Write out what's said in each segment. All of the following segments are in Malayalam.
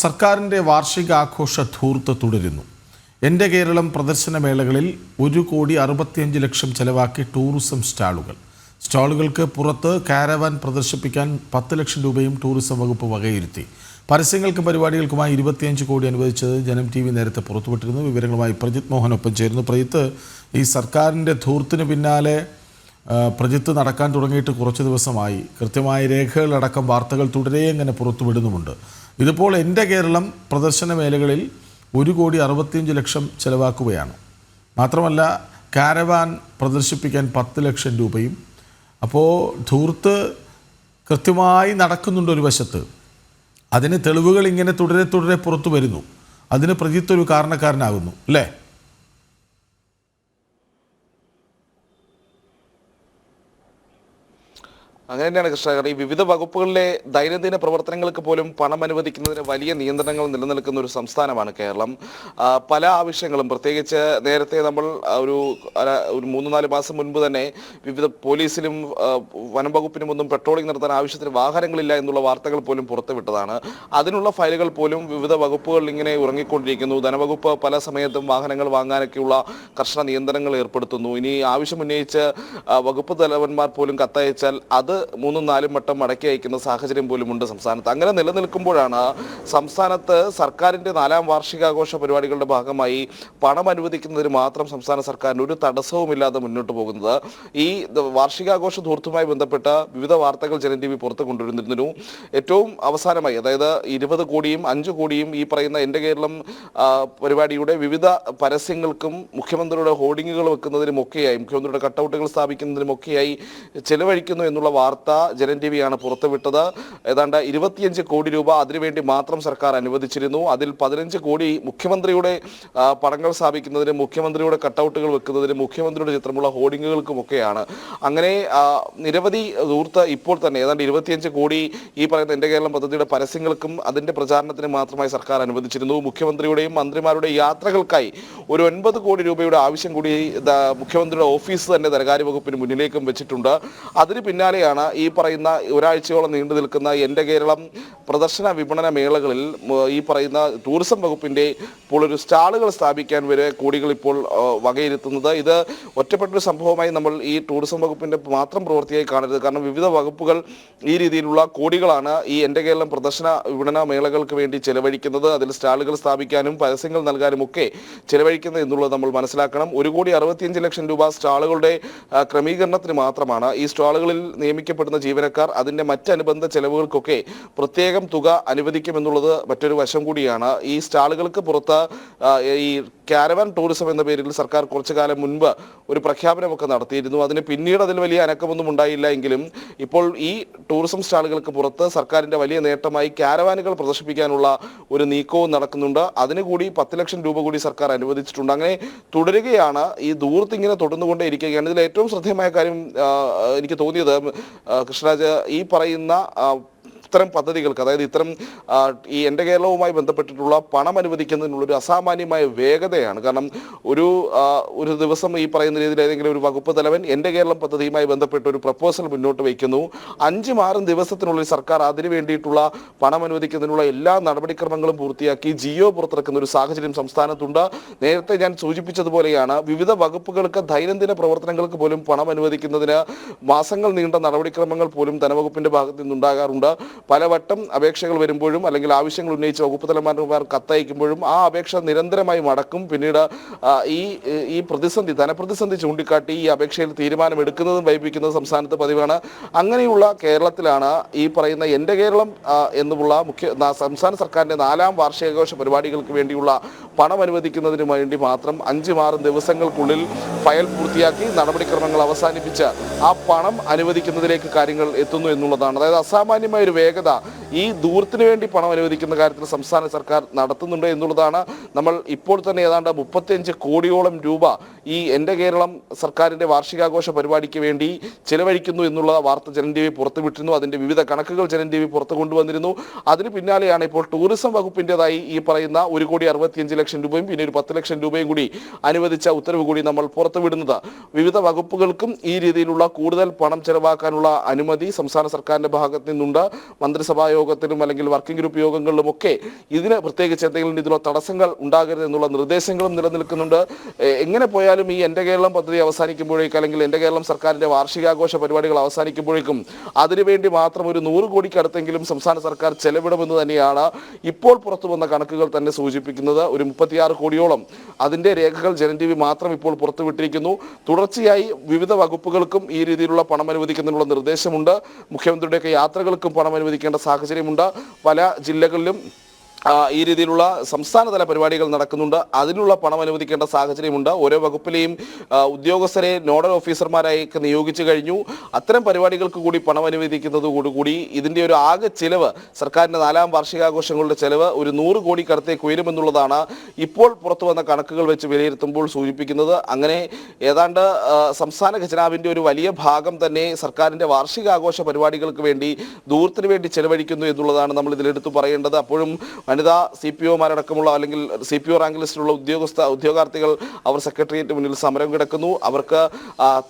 സർക്കാരിൻ്റെ വാർഷികാഘോഷ ധൂർത്ത് തുടരുന്നു. എൻ്റെ കേരളം പ്രദർശനമേളകളിൽ 1,65,00,000 ചെലവാക്കി ടൂറിസം സ്റ്റാളുകൾക്ക് പുറത്ത് കാരവാൻ പ്രദർശിപ്പിക്കാൻ 10 ലക്ഷം രൂപയും ടൂറിസം വകുപ്പ് വകയിരുത്തി. പരസ്യങ്ങൾക്കും പരിപാടികൾക്കുമായി 25 കോടി അനുവദിച്ചത് ജനം TV നേരത്തെ പുറത്തുവിട്ടിരുന്നു. വിവരങ്ങളുമായി പ്രജിത് മോഹൻ ഒപ്പം ചേരുന്നു. പ്രജിത്ത്, ഈ സർക്കാരിൻ്റെ ധൂർത്തിന് പിന്നാലെ പ്രജിത്ത് നടക്കാൻ തുടങ്ങിയിട്ട് കുറച്ച് ദിവസമായി. കൃത്യമായ രേഖകളടക്കം വാർത്തകൾ തുടരെ ഇങ്ങനെ പുറത്തുവിടുന്നുമുണ്ട്. ഇതിപ്പോൾ എൻ്റെ കേരളം പ്രദർശനമേളകളിൽ 1,65,00,000 ചെലവാക്കുകയാണ്. മാത്രമല്ല കാരവാൻ പ്രദർശിപ്പിക്കാൻ 10 ലക്ഷം രൂപയും. അപ്പോൾ ധൂർത്ത് കൃത്യമായി നടക്കുന്നുണ്ട് ഒരു വശത്ത്. അതിന് തെളിവുകൾ ഇങ്ങനെ തുടരെ പുറത്തു വരുന്നു. അതിന് പ്രജിത്ത് ഒരു കാരണക്കാരനാകുന്നു അല്ലേ? അങ്ങനെ തന്നെയാണ് കൃഷ്ണ. ഈ വിവിധ വകുപ്പുകളിലെ ദൈനംദിന പ്രവർത്തനങ്ങൾക്ക് പോലും പണം അനുവദിക്കുന്നതിന് വലിയ നിയന്ത്രണങ്ങൾ നിലനിൽക്കുന്ന ഒരു സംസ്ഥാനമാണ് കേരളം. പല ആവശ്യങ്ങളും, പ്രത്യേകിച്ച് നേരത്തെ നമ്മൾ ഒരു 3-4 മാസം മുൻപ് തന്നെ വിവിധ പോലീസിലും വനം വകുപ്പിനും ഒന്നും പെട്രോളിംഗ് നടത്താൻ ആവശ്യത്തിന് വാഹനങ്ങളില്ല എന്നുള്ള വാർത്തകൾ പോലും പുറത്തുവിട്ടതാണ്. അതിനുള്ള ഫയലുകൾ പോലും വിവിധ വകുപ്പുകളിൽ ഇങ്ങനെ ഉറങ്ങിക്കൊണ്ടിരിക്കുന്നു. ധനവകുപ്പ് പല സമയത്തും വാഹനങ്ങൾ വാങ്ങാനൊക്കെയുള്ള കർശന നിയന്ത്രണങ്ങൾ ഏർപ്പെടുത്തുന്നു. ഇനി ആവശ്യമുന്നയിച്ച് വകുപ്പ് തലവന്മാർ പോലും കത്തയച്ചാൽ അത് 3-4 വട്ടം മടക്കി അയക്കുന്ന സാഹചര്യം പോലുമുണ്ട് സംസ്ഥാനത്ത്. അങ്ങനെ നിലനിൽക്കുമ്പോഴാണ് സംസ്ഥാനത്ത് സർക്കാരിൻ്റെ 4ാം വാർഷികാഘോഷ പരിപാടികളുടെ ഭാഗമായി പണം അനുവദിക്കുന്നതിന് മാത്രം സംസ്ഥാന സർക്കാരിന് ഒരു തടസ്സവുമില്ലാതെ മുന്നോട്ട് പോകുന്നത്. ഈ വാർഷികാഘോഷ ധൂർത്തുമായി ബന്ധപ്പെട്ട വിവിധ വാർത്തകൾ ജനം TV പുറത്തു കൊണ്ടുവരുന്നതിനു ഏറ്റവും അവസാനമായി, അതായത് 20 കോടിയും 5 കോടിയും ഈ പറയുന്ന എൻ്റെ കേരളം പരിപാടിയുടെ വിവിധ പരസ്യങ്ങൾക്കും മുഖ്യമന്ത്രിയുടെ ഹോർഡിങ്ങുകൾ വെക്കുന്നതിനുമൊക്കെയായി, മുഖ്യമന്ത്രിയുടെ കട്ടൗട്ടുകൾ സ്ഥാപിക്കുന്നതിനുമൊക്കെയായി ചെലവഴിക്കുന്നു എന്നുള്ള വാർത്ത ജനം TV ആണ് പുറത്തുവിട്ടത്. ഏതാണ്ട് 25 കോടി രൂപ അതിനുവേണ്ടി മാത്രം സർക്കാർ അനുവദിച്ചിരുന്നു. അതിൽ 15 കോടി മുഖ്യമന്ത്രിയുടെ പടങ്ങൾ സ്ഥാപിക്കുന്നതിനും മുഖ്യമന്ത്രിയുടെ കട്ടൗട്ടുകൾ വെക്കുന്നതിനും മുഖ്യമന്ത്രിയുടെ ചിത്രമുള്ള ഹോർഡിങ്ങുകൾക്കുമൊക്കെയാണ്. അങ്ങനെ നിരവധി ധൂർത്ത് ഇപ്പോൾ തന്നെ ഏതാണ്ട് 25 കോടി ഈ പറയുന്ന എൻ്റെ കേരളം പദ്ധതിയുടെ പരസ്യങ്ങൾക്കും അതിൻ്റെ പ്രചാരണത്തിന് മാത്രമായി സർക്കാർ അനുവദിച്ചിരുന്നു. മുഖ്യമന്ത്രിയുടെയും മന്ത്രിമാരുടെയും യാത്രകൾക്കായി ഒരു 9 കോടി രൂപയുടെ ആവശ്യം കൂടി മുഖ്യമന്ത്രിയുടെ ഓഫീസ് തന്നെ ധനകാര്യ വകുപ്പിന് മുന്നിലേക്കും വെച്ചിട്ടുണ്ട്. അതിന് പിന്നാലെയാണ് ഈ പറയുന്ന ഒരാഴ്ചയോളം നീണ്ടു നിൽക്കുന്ന എൻ്റെ കേരളം പ്രദർശന വിപണന മേളകളിൽ ഈ പറയുന്ന ടൂറിസം വകുപ്പിൻ്റെ ഇപ്പോൾ ഒരു സ്റ്റാളുകൾ സ്ഥാപിക്കാൻ വരെ കോടികൾ ഇപ്പോൾ വകയിരുത്തുന്നത്. ഇത് ഒറ്റപ്പെട്ടൊരു സംഭവമായി നമ്മൾ ഈ ടൂറിസം വകുപ്പിൻ്റെ മാത്രം പ്രവൃത്തിയായി കാണരുത്. കാരണം വിവിധ വകുപ്പുകൾ ഈ രീതിയിലുള്ള കോടികളാണ് ഈ എൻ്റെ കേരളം പ്രദർശന വിപണന മേളകൾക്ക് വേണ്ടി ചെലവഴിക്കുന്നത്. അതിൽ സ്റ്റാളുകൾ സ്ഥാപിക്കാനും പരസ്യങ്ങൾ നൽകാനും ഒക്കെ ചെലവഴിക്കുന്നത് എന്നുള്ളത് നമ്മൾ മനസ്സിലാക്കണം. 1,65,00,000 രൂപ സ്റ്റാളുകളുടെ ക്രമീകരണത്തിന് മാത്രമാണ്. ഈ സ്റ്റാളുകളിൽ നിയമിക്കപ്പെടുന്ന ജീവനക്കാർ അതിൻ്റെ മറ്റനുബന്ധ ചെലവുകൾക്കൊക്കെ പ്രത്യേകം തുക അനുവദിക്കുമെന്നുള്ളത് മറ്റൊരു വശം കൂടിയാണ്. ഈ സ്റ്റാളുകൾക്ക് പുറത്ത് ഈ കാരവാൻ ടൂറിസം എന്ന പേരിൽ സർക്കാർ കുറച്ചു കാലം മുൻപ് ഒരു പ്രഖ്യാപനമൊക്കെ നടത്തിയിരുന്നു. അതിന് പിന്നീട് അതിൽ വലിയ അനക്കമൊന്നും ഉണ്ടായില്ല എങ്കിലും ഇപ്പോൾ ഈ ടൂറിസം സ്റ്റാളുകൾക്ക് പുറത്ത് സർക്കാരിൻ്റെ വലിയ നേട്ടമായി കാരവാനുകൾ പ്രദർശിപ്പിക്കാനുള്ള ഒരു നീക്കവും നടക്കുന്നുണ്ട്. അതിന് കൂടി 10 ലക്ഷം രൂപ കൂടി സർക്കാർ അനുവദിച്ചിട്ടുണ്ട്. അങ്ങനെ തുടരുകയാണ്. ഈ ധൂർത്ത് ഇങ്ങനെ തുടർന്നുകൊണ്ടേ ഇരിക്കുകയാണ്. ഇതിൽ ഏറ്റവും ശ്രദ്ധേയമായ കാര്യം എനിക്ക് തോന്നിയത് കൃഷ്ണരാജ്, ഈ പറയുന്ന ഇത്തരം പദ്ധതികൾക്ക്, അതായത് ഇത്തരം ഈ എൻ്റെ കേരളവുമായി ബന്ധപ്പെട്ടിട്ടുള്ള പണം അനുവദിക്കുന്നതിനുള്ളൊരു അസാമാന്യമായ വേഗതയാണ്. കാരണം ഒരു ദിവസം ഈ പറയുന്ന രീതിയിൽ ഏതെങ്കിലും ഒരു വകുപ്പ് തലവൻ എൻ്റെ കേരളം പദ്ധതിയുമായി ബന്ധപ്പെട്ട് ഒരു പ്രപ്പോസൽ മുന്നോട്ട് വയ്ക്കുന്നു. 5-6 ദിവസത്തിനുള്ളിൽ സർക്കാർ അതിനു വേണ്ടിയിട്ടുള്ള പണം അനുവദിക്കുന്നതിനുള്ള എല്ലാ നടപടിക്രമങ്ങളും പൂർത്തിയാക്കി ജിയോ പുറത്തിറക്കുന്ന ഒരു സാഹചര്യം സംസ്ഥാനത്തുണ്ട്. നേരത്തെ ഞാൻ സൂചിപ്പിച്ചതുപോലെയാണ് വിവിധ വകുപ്പുകൾക്ക് ദൈനംദിന പ്രവർത്തനങ്ങൾക്ക് പോലും പണം അനുവദിക്കുന്നതിന് മാസങ്ങൾ നീണ്ട നടപടിക്രമങ്ങൾ പോലും ധനവകുപ്പിൻ്റെ ഭാഗത്തു നിന്നുണ്ടാകാറുണ്ട്. പലവട്ടം അപേക്ഷകൾ വരുമ്പോഴും അല്ലെങ്കിൽ ആവശ്യങ്ങൾ ഉന്നയിച്ച് വകുപ്പ് തലവന്മാർ കത്തയക്കുമ്പോഴും ആ അപേക്ഷ നിരന്തരമായി മടക്കും. പിന്നീട് ഈ ധനപ്രതിസന്ധി ചൂണ്ടിക്കാട്ടി ഈ അപേക്ഷയിൽ തീരുമാനമെടുക്കുന്നതും വൈകിപ്പിക്കുന്നതും സംസ്ഥാനത്ത് പതിവാണ്. അങ്ങനെയുള്ള കേരളത്തിലാണ് ഈ പറയുന്ന എൻ്റെ കേരളം എന്നുള്ള സംസ്ഥാന സർക്കാരിൻ്റെ 4ാം വാർഷികാഘോഷ പരിപാടികൾക്ക് വേണ്ടിയുള്ള പണം അനുവദിക്കുന്നതിന് വേണ്ടി മാത്രം 5-6 ദിവസങ്ങൾക്കുള്ളിൽ ഫയൽ പൂർത്തിയാക്കി നടപടിക്രമങ്ങൾ അവസാനിപ്പിച്ച് ആ പണം അനുവദിക്കുന്നതിലേക്ക് കാര്യങ്ങൾ എത്തുന്നു എന്നുള്ളതാണ്. അതായത് അസാമാന്യമായ ഒരു വേഗത ഈ ധൂർത്തിന് വേണ്ടി പണം അനുവദിക്കുന്ന കാര്യത്തിൽ സംസ്ഥാന സർക്കാർ നടത്തുന്നുണ്ട് എന്നുള്ളതാണ്. നമ്മൾ ഇപ്പോൾ തന്നെ ഏതാണ്ട് 35 കോടിയോളം രൂപ ഈ എൻ്റെ കേരളം സർക്കാരിൻ്റെ വാർഷികാഘോഷ പരിപാടിക്ക് വേണ്ടി ചെലവഴിക്കുന്നു എന്നുള്ള വാർത്ത ജനം TV പുറത്തുവിട്ടിരുന്നു. അതിൻ്റെ വിവിധ കണക്കുകൾ ജനം TV പുറത്തു കൊണ്ടുവന്നിരുന്നു. അതിന് പിന്നാലെയാണ് ഇപ്പോൾ ടൂറിസം വകുപ്പിൻ്റെതായി ഈ പറയുന്ന 1,65,00,000 രൂപയും പിന്നെ ഒരു 10 ലക്ഷം രൂപയും കൂടി അനുവദിച്ച ഉത്തരവ് കൂടി നമ്മൾ പുറത്തുവിടുന്നത്. വിവിധ വകുപ്പുകൾക്കും ഈ രീതിയിലുള്ള കൂടുതൽ പണം ചെലവാക്കാനുള്ള അനുമതി സംസ്ഥാന സർക്കാരിൻ്റെ ഭാഗത്തു നിന്നുണ്ട്. മന്ത്രിസഭാ യോഗത്തിലും അല്ലെങ്കിൽ വർക്കിംഗ് ഗ്രൂപ്പ് യോഗങ്ങളിലും ഒക്കെ ഇതിന് പ്രത്യേകിച്ച് എന്തെങ്കിലും രീതിയിലുള്ള തടസ്സങ്ങൾ ഉണ്ടാകരുത് എന്നുള്ള നിർദ്ദേശങ്ങളും നിലനിൽക്കുന്നുണ്ട്. എങ്ങനെ പോയാലും ഈ എൻ്റെ കേരളം പദ്ധതി അവസാനിക്കുമ്പോഴേക്കും അല്ലെങ്കിൽ എൻ്റെ കേരളം സർക്കാരിൻ്റെ വാർഷികാഘോഷ പരിപാടികൾ അവസാനിക്കുമ്പോഴേക്കും അതിനുവേണ്ടി മാത്രം ഒരു 100 കോടിക്ക് അടുത്തെങ്കിലും സംസ്ഥാന സർക്കാർ ചെലവിടുമെന്ന് തന്നെയാണ് ഇപ്പോൾ പുറത്തു വന്ന കണക്കുകൾ തന്നെ സൂചിപ്പിക്കുന്നത്. ഒരു 36 കോടിയോളം അതിൻ്റെ രേഖകൾ ജനം TV മാത്രം ഇപ്പോൾ പുറത്തുവിട്ടിരിക്കുന്നു. തുടർച്ചയായി വിവിധ വകുപ്പുകൾക്കും ഈ രീതിയിലുള്ള പണം അനുവദിക്കുന്നതിനുള്ള നിർദ്ദേശമുണ്ട്. മുഖ്യമന്ത്രിയുടെയൊക്കെ യാത്രകൾക്കും പണം അനുവദിക്കേണ്ട സാഹചര്യമുണ്ട്. പല ജില്ലകളിലും ഈ രീതിയിലുള്ള സംസ്ഥാനതല പരിപാടികൾ നടക്കുന്നുണ്ട്. അതിനുള്ള പണം അനുവദിക്കേണ്ട സാഹചര്യമുണ്ട്. ഓരോ വകുപ്പിലെയും ഉദ്യോഗസ്ഥരെ നോഡൽ ഓഫീസർമാരായി നിയോഗിച്ചു കഴിഞ്ഞു. അത്തരം പരിപാടികൾക്ക് കൂടി പണം അനുവദിക്കുന്നതോടുകൂടി ഇതിൻ്റെ ഒരു ആകെ ചിലവ് സർക്കാരിൻ്റെ 4ാം വാർഷികാഘോഷങ്ങളുടെ ചിലവ് ഒരു 100 കോടിക്കടുത്തേക്ക് ഉയരുമെന്നുള്ളതാണ് ഇപ്പോൾ പുറത്തു വന്ന കണക്കുകൾ വെച്ച് വിലയിരുത്തുമ്പോൾ സൂചിപ്പിക്കുന്നത്. അങ്ങനെ ഏതാണ്ട് സംസ്ഥാന ഖജനാവിൻ്റെ ഒരു വലിയ ഭാഗം തന്നെ സർക്കാരിൻ്റെ വാർഷികാഘോഷ പരിപാടികൾക്ക് വേണ്ടി ദൂരത്തിന് വേണ്ടി ചെലവഴിക്കുന്നു എന്നുള്ളതാണ് നമ്മൾ ഇതിലെടുത്ത് പറയേണ്ടത്. അപ്പോഴും വനിതാ CPOമാരടക്കമുള്ള അല്ലെങ്കിൽ CPO റാങ്ക് ലിസ്റ്റിലുള്ള ഉദ്യോഗാർത്ഥികൾ അവർ സെക്രട്ടേറിയറ്റ് മുന്നിൽ സമരം കിടക്കുന്നു. അവർക്ക്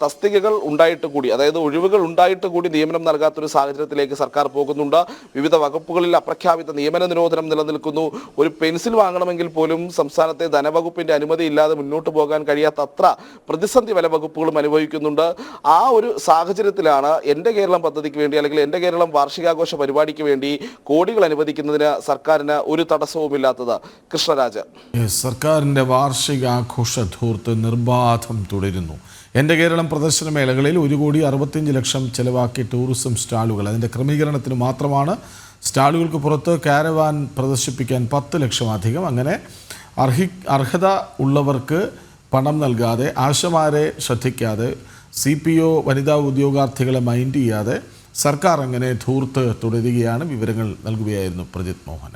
തസ്തികകൾ ഉണ്ടായിട്ട് കൂടി, അതായത് ഒഴിവുകൾ ഉണ്ടായിട്ട് കൂടി നിയമനം നൽകാത്തൊരു സാഹചര്യത്തിലേക്ക് സർക്കാർ പോകുന്നുണ്ട്. വിവിധ വകുപ്പുകളിൽ അപ്രഖ്യാപിത നിയമന നിരോധനം നിലനിൽക്കുന്നു. ഒരു പെൻസിൽ വാങ്ങണമെങ്കിൽ പോലും സംസ്ഥാനത്തെ ധനവകുപ്പിൻ്റെ അനുമതി ഇല്ലാതെ മുന്നോട്ട് പോകാൻ കഴിയാത്ത അത്ര പ്രതിസന്ധി പല വകുപ്പുകളും അനുഭവിക്കുന്നുണ്ട്. ആ ഒരു സാഹചര്യത്തിലാണ് എൻ്റെ കേരളം പദ്ധതിക്ക് വേണ്ടി അല്ലെങ്കിൽ എൻ്റെ കേരളം വാർഷികാഘോഷ പരിപാടിക്ക് വേണ്ടി കോടികൾ അനുവദിക്കുന്നതിന് സർക്കാരിന് ഒരു തടസ്സവുമില്ലാത്തത്. കൃഷ്ണരാജ്, സർക്കാരിൻ്റെ വാർഷികാഘോഷ ധൂർത്ത് നിർബാധം തുടരുന്നു. എൻ്റെ കേരളം പ്രദർശന മേളകളിൽ 1,65,00,000 ചെലവാക്കി ടൂറിസം സ്റ്റാളുകൾ. അതിൻ്റെ ക്രമീകരണത്തിന് മാത്രമാണ്. സ്റ്റാളുകൾക്ക് പുറത്ത് കാരവാൻ പ്രദർശിപ്പിക്കാൻ 10 ലക്ഷം അധികം. അങ്ങനെ അർഹത ഉള്ളവർക്ക് പണം നൽകാതെ, ആശമാരെ ശ്രദ്ധിക്കാതെ, CPO വനിതാ ഉദ്യോഗാർത്ഥികളെ മൈൻഡ് ചെയ്യാതെ സർക്കാർ അങ്ങനെ ധൂർത്ത് തുടരുകയാണ്. വിവരങ്ങൾ നൽകുകയായിരുന്നു പ്രജിത് മോഹൻ.